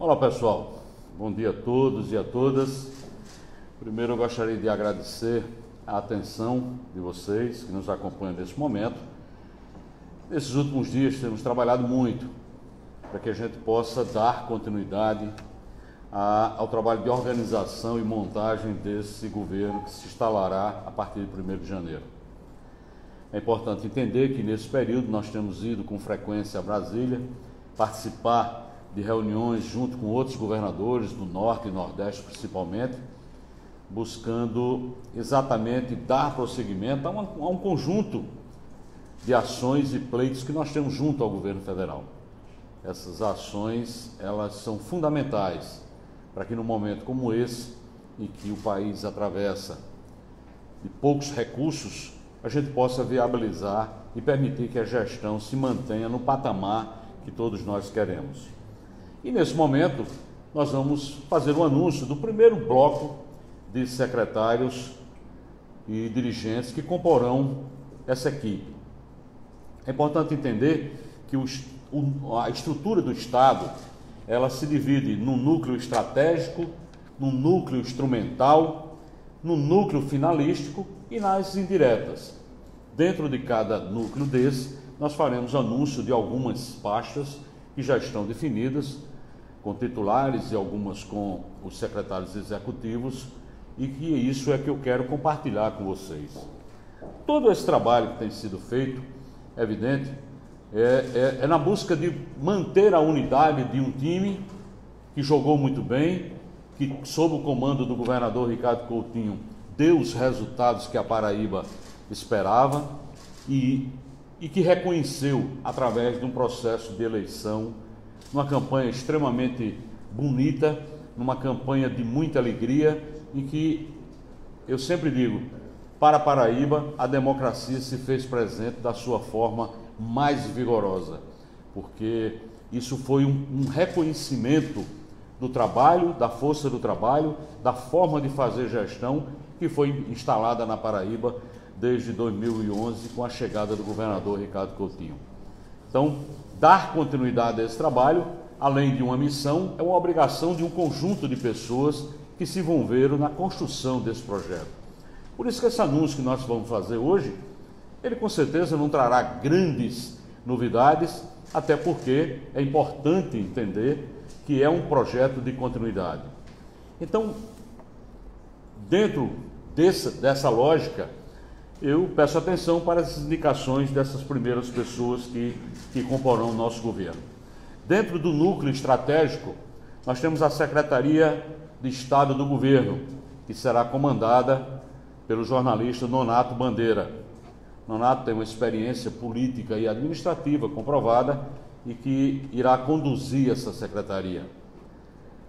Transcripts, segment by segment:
Olá pessoal, bom dia a todos e a todas. Primeiro eu gostaria de agradecer a atenção de vocês que nos acompanham nesse momento. Nesses últimos dias temos trabalhado muito para que a gente possa dar continuidade ao trabalho de organização e montagem desse governo que se instalará a partir de 1º de janeiro. É importante entender que nesse período nós temos ido com frequência a Brasília, participar de reuniões junto com outros governadores do Norte e Nordeste principalmente, buscando exatamente dar prosseguimento a um conjunto de ações e pleitos que nós temos junto ao governo federal. Essas ações, elas são fundamentais para que num momento como esse, em que o país atravessa de poucos recursos, a gente possa viabilizar e permitir que a gestão se mantenha no patamar que todos nós queremos. E nesse momento, nós vamos fazer o anúncio do primeiro bloco de secretários e dirigentes que comporão essa equipe. É importante entender que a estrutura do Estado, ela se divide num núcleo estratégico, num núcleo instrumental, num núcleo finalístico e nas indiretas. Dentro de cada núcleo desse, nós faremos anúncio de algumas pastas que já estão definidas, com titulares e algumas com os secretários executivos, e que isso é que eu quero compartilhar com vocês. Todo esse trabalho que tem sido feito, é evidente, é na busca de manter a unidade de um time que jogou muito bem, que sob o comando do governador Ricardo Coutinho deu os resultados que a Paraíba esperava e que reconheceu através de um processo de eleição, numa campanha extremamente bonita, numa campanha de muita alegria, em que eu sempre digo, para a Paraíba a democracia se fez presente da sua forma mais vigorosa, porque isso foi um reconhecimento do trabalho, da força do trabalho, da forma de fazer gestão que foi instalada na Paraíba desde 2011 com a chegada do governador Ricardo Coutinho. Então, dar continuidade a esse trabalho, além de uma missão, é uma obrigação de um conjunto de pessoas que se envolveram na construção desse projeto. Por isso que esse anúncio que nós vamos fazer hoje, ele com certeza não trará grandes novidades, até porque é importante entender que é um projeto de continuidade. Então, dentro dessa lógica, eu peço atenção para as indicações dessas primeiras pessoas que comporão o nosso governo. Dentro do núcleo estratégico, nós temos a Secretaria de Estado do Governo, que será comandada pelo jornalista Nonato Bandeira. Nonato tem uma experiência política e administrativa comprovada e que irá conduzir essa secretaria.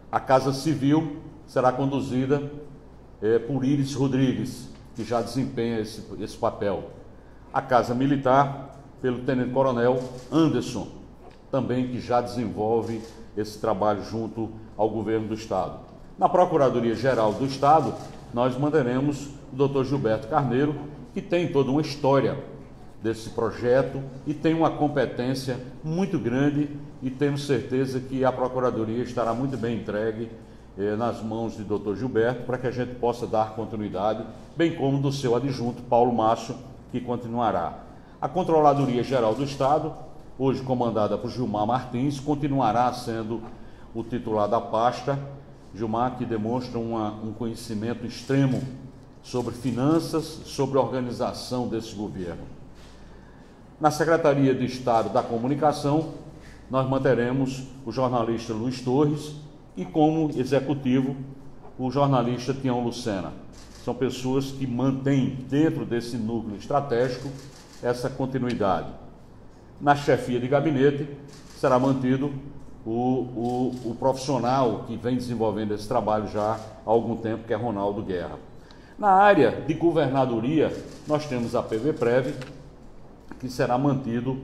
A Casa Civil será conduzida por Iris Rodrigues, que já desempenha esse papel. A Casa Militar, pelo Tenente-Coronel Anderson, também que já desenvolve esse trabalho junto ao governo do Estado. Na Procuradoria-Geral do Estado, nós manteremos o Dr. Gilberto Carneiro, que tem toda uma história desse projeto e tem uma competência muito grande, e temos certeza que a Procuradoria estará muito bem entregue nas mãos de Dr. Gilberto, para que a gente possa dar continuidade, bem como do seu adjunto, Paulo Márcio, que continuará. A Controladoria Geral do Estado, hoje comandada por Gilmar Martins, continuará sendo o titular da pasta. Gilmar, que demonstra um conhecimento extremo sobre finanças, sobre a organização desse governo. Na Secretaria de Estado da Comunicação, nós manteremos o jornalista Luiz Torres e, como executivo, o jornalista Tião Lucena. São pessoas que mantêm dentro desse núcleo estratégico essa continuidade. Na chefia de gabinete será mantido o profissional que vem desenvolvendo esse trabalho já há algum tempo, que é Ronaldo Guerra. Na área de governadoria, nós temos a PVPrev, que será mantido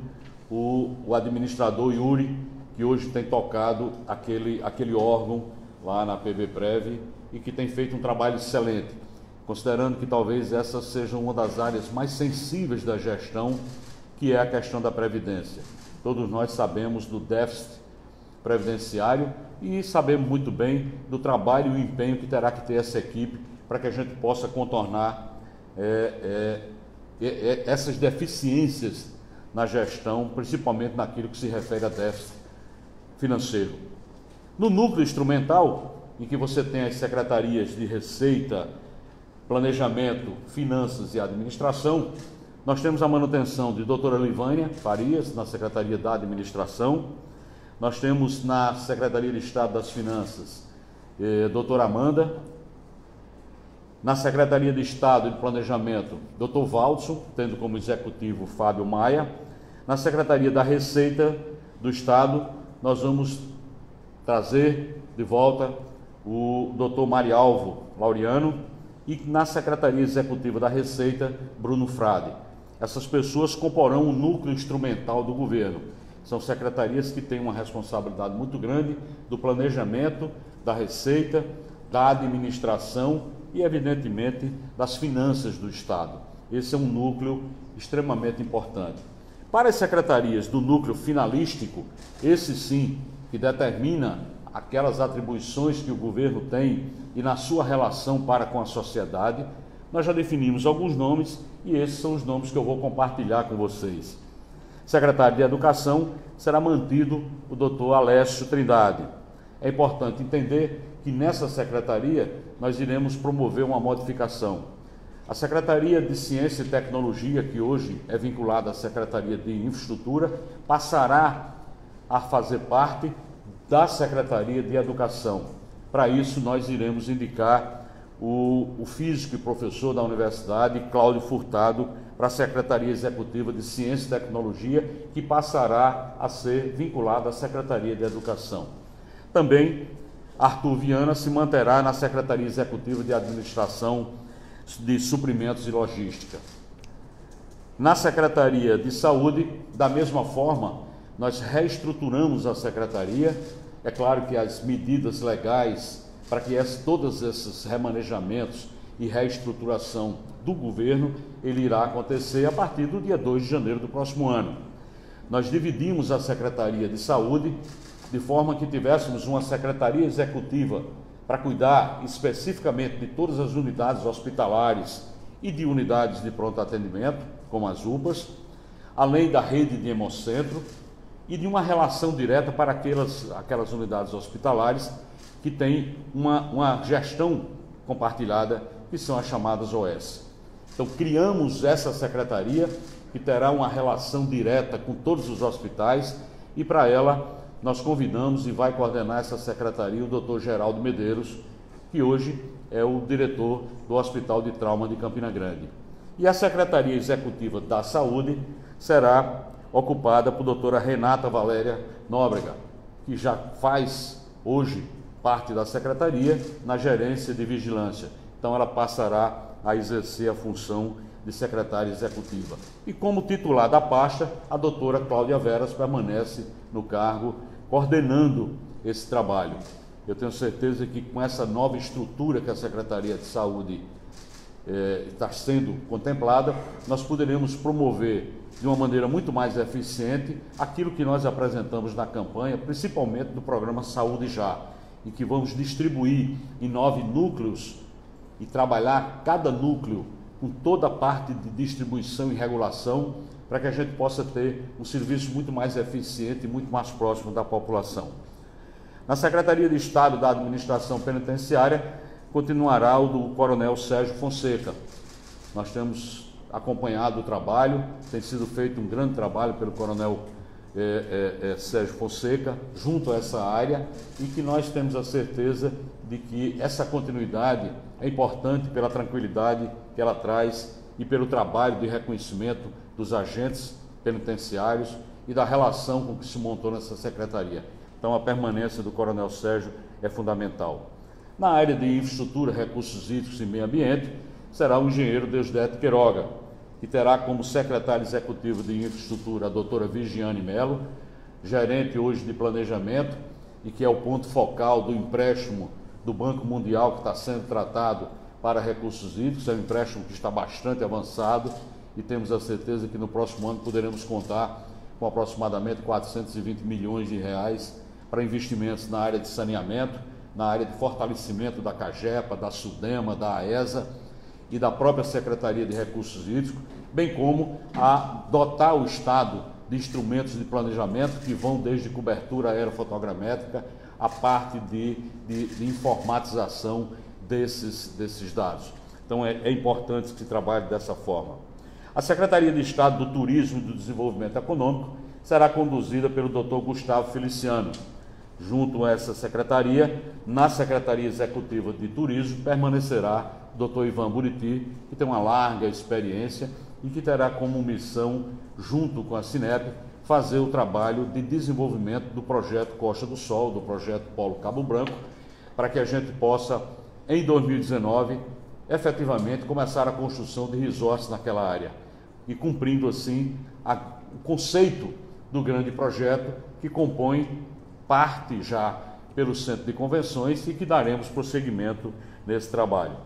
o administrador Yuri, que hoje tem tocado aquele órgão lá na PVPrev e que tem feito um trabalho excelente, considerando que talvez essa seja uma das áreas mais sensíveis da gestão, que é a questão da Previdência. Todos nós sabemos do déficit previdenciário e sabemos muito bem do trabalho e o empenho que terá que ter essa equipe para que a gente possa contornar essas deficiências na gestão, principalmente naquilo que se refere a déficit financeiro. No núcleo instrumental, em que você tem as secretarias de Receita, Planejamento, Finanças e Administração, nós temos a manutenção de doutora Livânia Farias, na Secretaria da Administração. Nós temos na Secretaria de Estado das Finanças, doutora Amanda. Na Secretaria de Estado de Planejamento, doutor Valdson, tendo como executivo Fábio Maia. Na Secretaria da Receita do Estado, nós vamos trazer de volta o doutor Marialvo Laureano. E na Secretaria Executiva da Receita, Bruno Frade. Essas pessoas comporão o núcleo instrumental do governo. São secretarias que têm uma responsabilidade muito grande do planejamento, da receita, da administração e, evidentemente, das finanças do Estado. Esse é um núcleo extremamente importante. Para as secretarias do núcleo finalístico, esse sim, que determina aquelas atribuições que o governo tem e na sua relação para com a sociedade, nós já definimos alguns nomes e esses são os nomes que eu vou compartilhar com vocês. Secretário de Educação será mantido o doutor Alessio Trindade. É importante entender que nessa secretaria nós iremos promover uma modificação. A Secretaria de Ciência e Tecnologia, que hoje é vinculada à Secretaria de Infraestrutura, passará a fazer parte da Secretaria de Educação. Para isso, nós iremos indicar o físico e professor da Universidade, Cláudio Furtado, para a Secretaria Executiva de Ciência e Tecnologia, que passará a ser vinculado à Secretaria de Educação. Também, Arthur Viana se manterá na Secretaria Executiva de Administração de Suprimentos e Logística. Na Secretaria de Saúde, da mesma forma, nós reestruturamos a secretaria. É claro que as medidas legais para que todos esses remanejamentos e reestruturação do governo, ele irá acontecer a partir do dia 2 de janeiro do próximo ano. Nós dividimos a Secretaria de Saúde de forma que tivéssemos uma secretaria executiva para cuidar especificamente de todas as unidades hospitalares e de unidades de pronto atendimento, como as UPAs, além da rede de hemocentro, e de uma relação direta para aquelas unidades hospitalares que têm uma gestão compartilhada, que são as chamadas OS. Então, criamos essa secretaria que terá uma relação direta com todos os hospitais e, para ela, nós convidamos e vai coordenar essa secretaria o Dr. Geraldo Medeiros, que hoje é o diretor do Hospital de Trauma de Campina Grande. E a Secretaria Executiva da Saúde será ocupada por doutora Renata Valéria Nóbrega, que já faz hoje parte da secretaria na gerência de vigilância. Então ela passará a exercer a função de secretária executiva. E como titular da pasta, a doutora Cláudia Veras permanece no cargo, coordenando esse trabalho. Eu tenho certeza que com essa nova estrutura que a Secretaria de Saúde está sendo contemplada, nós poderemos promover de uma maneira muito mais eficiente aquilo que nós apresentamos na campanha, principalmente do programa Saúde Já, em que vamos distribuir em 9 núcleos e trabalhar cada núcleo com toda a parte de distribuição e regulação, para que a gente possa ter um serviço muito mais eficiente e muito mais próximo da população. Na Secretaria de Estado da Administração Penitenciária, continuará o do Coronel Sérgio Fonseca. Nós temos acompanhado o trabalho, tem sido feito um grande trabalho pelo Coronel Sérgio Fonseca, junto a essa área, e que nós temos a certeza de que essa continuidade é importante pela tranquilidade que ela traz e pelo trabalho de reconhecimento dos agentes penitenciários e da relação com que se montou nessa secretaria. Então, a permanência do Coronel Sérgio é fundamental. Na área de infraestrutura, recursos hídricos e meio ambiente, será o engenheiro Deusdedito Queiroga, que terá como secretário executivo de infraestrutura a doutora Vigiane Melo, gerente hoje de planejamento e que é o ponto focal do empréstimo do Banco Mundial que está sendo tratado para recursos hídricos. É um empréstimo que está bastante avançado e temos a certeza que no próximo ano poderemos contar com aproximadamente 420 milhões de reais para investimentos na área de saneamento, na área de fortalecimento da CAGEPA, da SUDEMA, da AESA e da própria Secretaria de Recursos Hídricos, bem como a dotar o Estado de instrumentos de planejamento que vão desde cobertura aerofotogramétrica a parte de informatização desses dados. Então é importante que se trabalhe dessa forma. A Secretaria de Estado do Turismo e do Desenvolvimento Econômico será conduzida pelo Dr. Gustavo Feliciano. Junto a essa secretaria, na Secretaria Executiva de Turismo, permanecerá o Dr. Ivan Buriti, que tem uma larga experiência e que terá como missão, junto com a Cinep, fazer o trabalho de desenvolvimento do projeto Costa do Sol, do projeto Polo Cabo Branco, para que a gente possa, em 2019, efetivamente começar a construção de resorts naquela área e cumprindo assim o conceito do grande projeto que compõe parte já pelo Centro de Convenções e que daremos prosseguimento nesse trabalho.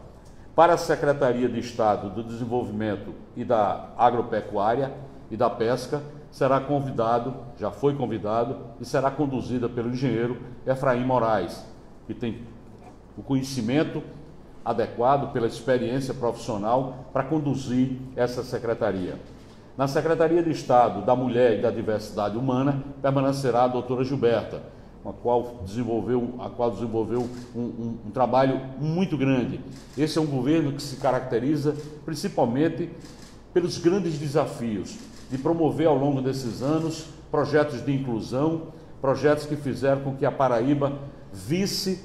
Para a Secretaria de Estado do Desenvolvimento e da Agropecuária e da Pesca, será convidado, já foi convidado, e será conduzida pelo engenheiro Efraim Moraes, que tem o conhecimento adequado, pela experiência profissional para conduzir essa secretaria. Na Secretaria de Estado da Mulher e da Diversidade Humana permanecerá a doutora Gilberta, a qual desenvolveu um trabalho muito grande. Esse é um governo que se caracteriza principalmente pelos grandes desafios de promover ao longo desses anos projetos de inclusão, projetos que fizeram com que a Paraíba visse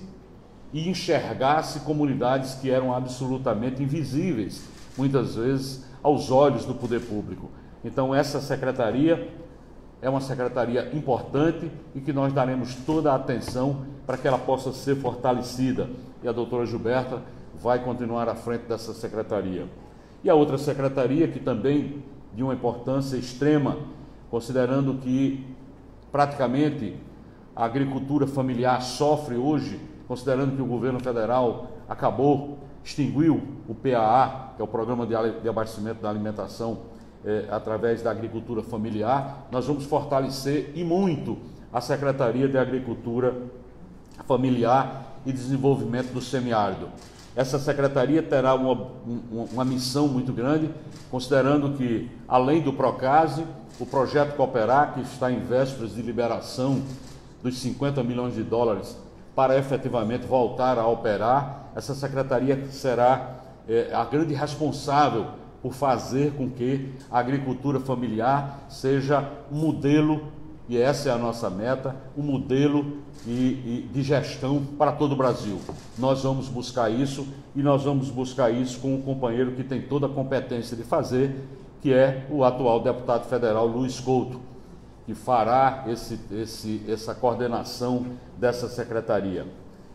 e enxergasse comunidades que eram absolutamente invisíveis, muitas vezes aos olhos do poder público. Então essa secretaria é uma secretaria importante e que nós daremos toda a atenção para que ela possa ser fortalecida. E a doutora Gilberta vai continuar à frente dessa secretaria. E a outra secretaria, que também de uma importância extrema, considerando que praticamente a agricultura familiar sofre hoje, considerando que o governo federal extinguiu o PAA, que é o Programa de Abastecimento da Alimentação, através da agricultura familiar, nós vamos fortalecer e muito a Secretaria de Agricultura Familiar e Desenvolvimento do Semiárido. Essa secretaria terá uma missão muito grande, considerando que, além do Procase, o projeto Cooperar, que está em vésperas de liberação dos 50 milhões de dólares para efetivamente voltar a operar, essa secretaria será a grande responsável por fazer com que a agricultura familiar seja um modelo, e essa é a nossa meta, um modelo de gestão para todo o Brasil. Nós vamos buscar isso, e nós vamos buscar isso com um companheiro que tem toda a competência de fazer, que é o atual deputado federal Luiz Couto, que fará essa coordenação dessa secretaria.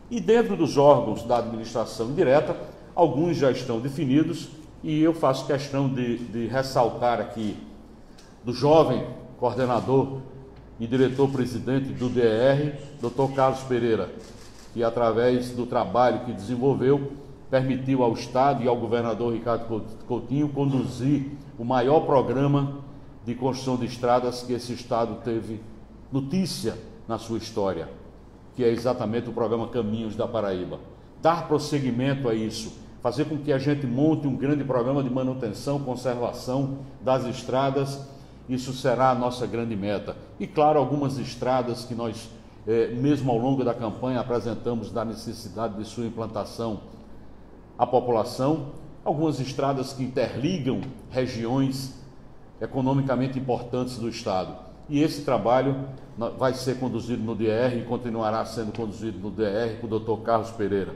E dentro dos órgãos da administração direta, alguns já estão definidos, e eu faço questão de ressaltar aqui do jovem coordenador e diretor-presidente do DR, Dr. Carlos Pereira, que através do trabalho que desenvolveu, permitiu ao Estado e ao governador Ricardo Coutinho conduzir o maior programa de construção de estradas que esse Estado teve notícia na sua história, que é exatamente o programa Caminhos da Paraíba. Dar prosseguimento a isso, fazer com que a gente monte um grande programa de manutenção, conservação das estradas, isso será a nossa grande meta. E claro, algumas estradas que nós, mesmo ao longo da campanha, apresentamos da necessidade de sua implantação à população, algumas estradas que interligam regiões economicamente importantes do Estado. E esse trabalho vai ser conduzido no DR e continuará sendo conduzido no DR com o Dr. Carlos Pereira.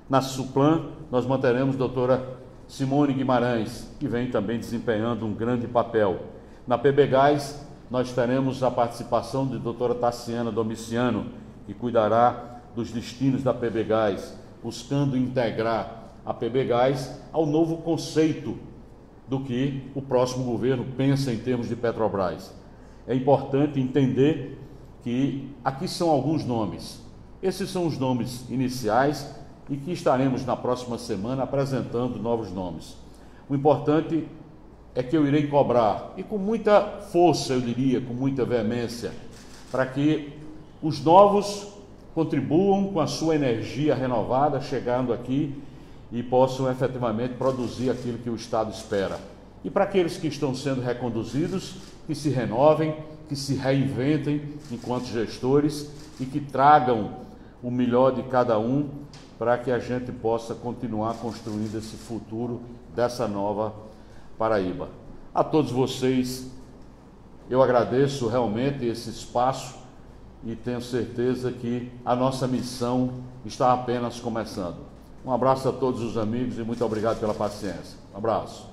Na SUPLAN, nós manteremos a doutora Simone Guimarães, que vem também desempenhando um grande papel. Na PBGás, nós teremos a participação de doutora Tassiana Domiciano, que cuidará dos destinos da PBGás, buscando integrar a PBGás ao novo conceito do que o próximo governo pensa em termos de Petrobras. É importante entender que aqui são alguns nomes. Esses são os nomes iniciais e que estaremos na próxima semana apresentando novos nomes. O importante é que eu irei cobrar, e com muita força, eu diria, com muita veemência, para que os novos contribuam com a sua energia renovada, chegando aqui e possam efetivamente produzir aquilo que o Estado espera. E para aqueles que estão sendo reconduzidos, que se renovem, que se reinventem enquanto gestores e que tragam o melhor de cada um para que a gente possa continuar construindo esse futuro dessa nova Paraíba. A todos vocês, eu agradeço realmente esse espaço e tenho certeza que a nossa missão está apenas começando. Um abraço a todos os amigos e muito obrigado pela paciência. Um abraço.